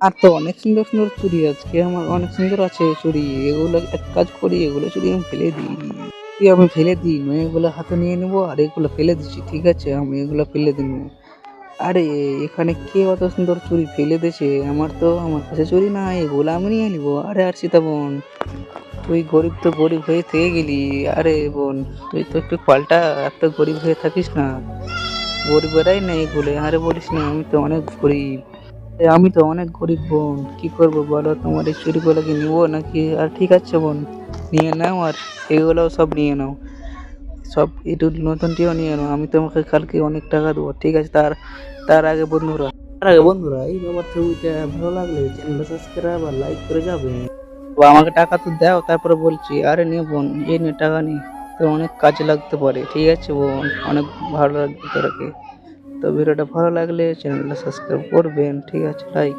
আর তো অনেক সুন্দর সুন্দর চুড়ি আজকে আমার অনেক সুন্দর আছে চুড়ি। এগুলো এক কাজ করি, এগুলো চুড়ি আমি ফেলে দিই। আমি ফেলে দিই নয়, এগুলো হাতে নিয়ে নেবো আর এগুলো ফেলে দিচ্ছি, ঠিক আছে? আমি এগুলো ফেলে দিব। আরে এখানে কে অত সুন্দর চুড়ি ফেলে দিয়েছে? আমার কাছে চুড়ি নাই, এগুলো আমি নিয়ে নিবো। আরে আর সীতা বোন, তুই গরিব তো গরিব হয়ে থেকে গেলি। আরে বোন, তুই তো একটু পাল্টা, এত গরিব হয়ে থাকিস না। গরিবেরাই নেই এগুলো, আরে বলিস না, আমি তো অনেক গরিব। আমি তো অনেক গরিব বোন, কি করবো বলো? তোমার এই চুড়িগুলো কি নিবো নাকি? আর ঠিক আছে বোন, নিয়ে নাও, আর এগুলোও সব নিয়ে নাও। সব একটু নতুনটিও নিয়ে নাও, আমি তোমাকে কালকে অনেক টাকা দেবো, ঠিক আছে? তার আগে বন্ধুরা, এই বাবার ছবিটা ভালো লাগলে চ্যানেলটা সাবস্ক্রাইব আর লাইক করে যাবে। বা আমাকে টাকা তো দাও, তারপরে বলছি। আরে নে বোন, এই নে টাকা নে, তো অনেক কাজে লাগতে পারে, ঠিক আছে বোন? অনেক ভালো লাগবে তোরাকে। তো ভিডিওটা ভালো লাগলে চ্যানেলটা সাবস্ক্রাইব করবেন, ঠিক আছে? লাইক